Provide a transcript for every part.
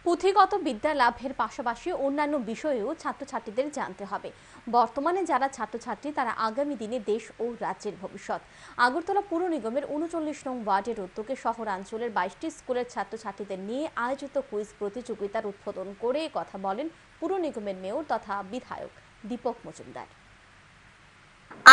পুঁথিগত বিদ্যা লাভের পাশাপাশি অন্যান্য বিষয়েও ছাত্রছাত্রীদের জানতে হবে। বর্তমানে যারা ছাত্রছাত্রী তারা আগামী দিনে দেশ ও রাজ্যের ভবিষ্যৎ। আগরতলা পুর নিগমের ৩৯ নং ওয়ার্ডের উদ্যোগে শহরাঞ্চলের ২২টি স্কুলের ছাত্রছাত্রীদের নিয়ে আয়োজিত কুইজ প্রতিযোগিতার উদ্বোধন করে কথা বলেন পুর নিগমের মেয়র তথা বিধায়ক দীপক মজুমদার।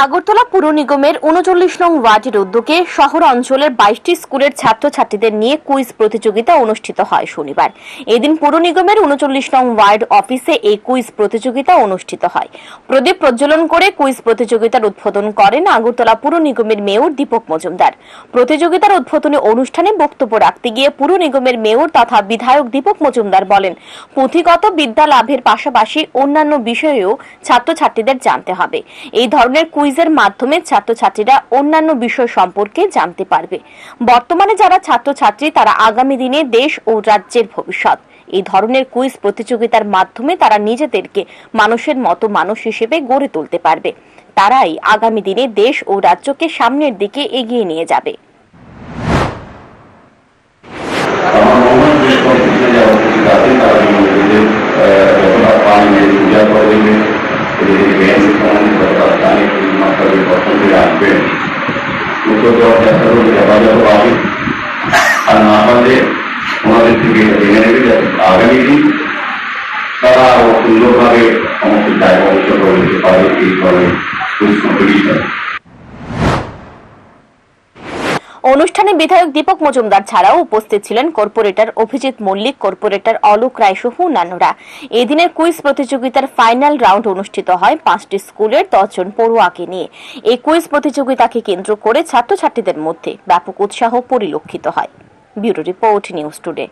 আগরতলা পুর নিগমের ৩৯ নং ওয়ার্ডের উদ্যোগে শহর অঞ্চলের ২২টি স্কুলের ছাত্রছাত্রীদের নিয়ে কুইজ প্রতিযোগিতা অনুষ্ঠিত হয় শনিবার। এদিন পুর নিগমের ৩৯ নং ওয়ার্ড অফিসে এই কুইজ প্রতিযোগিতা অনুষ্ঠিত হয়। প্রদীপ প্রজ্বলন করে কুইজ প্রতিযোগিতার উদ্বোধন করেন আগরতলা পুর নিগমের মেয়র দীপক মজুমদার। প্রতিযোগিতার উদ্বোধনী অনুষ্ঠানে বক্তব্য রাখতে গিয়ে পুর নিগমের মেয়র তথা বিধায়ক দীপক মজুমদার বলেন, পুঁথিগত বিদ্যা লাভের পাশাপাশি অন্যান্য বিষয়েও ছাত্রছাত্রীদের জানতে হবে। এই ধরনের কুইজের মাধ্যমে ছাত্রছাত্রীরা অন্যান্য বিষয় সম্পর্কে জানতে পারবে। বর্তমানে যারা ছাত্রছাত্রী তারা আগামী দিনে দেশ ও রাজ্যের ভবিষ্যৎ। এই ধরনের কুইজ প্রতিযোগিতার মাধ্যমে তারা নিজেদেরকে মানুষের মতো মানুষ হিসেবে গড়ে তুলতে পারবে। তারাই আগামী দিনে দেশ ও রাজ্যকে সামনের দিকে এগিয়ে নিয়ে যাবে। আগামী দিন তারা সুন্দরভাবে সমস্ত জায়গা অবস্থা করে দিতে পারে এই ধরনের কম্পিটিশন। অনুষ্ঠানে বিধায়ক দীপক মজুমদার ছাড়াও উপস্থিত ছিলেন কর্পোরেটর অভিজিৎ মল্লিক, কর্পোরেটর অলোক রায় সহ অন্যান্যরা। এই দিনের কুইজ প্রতিযোগিতার ফাইনাল রাউন্ড অনুষ্ঠিত হয় 5টি স্কুলের 10 জন পড়ুয়াকে নিয়ে। এই কুইজ প্রতিযোগিতাকে কেন্দ্র করে ছাত্রছাত্রীদের মধ্যে ব্যাপক উৎসাহ পরিলক্ষিত হয়। Bureau report, news today.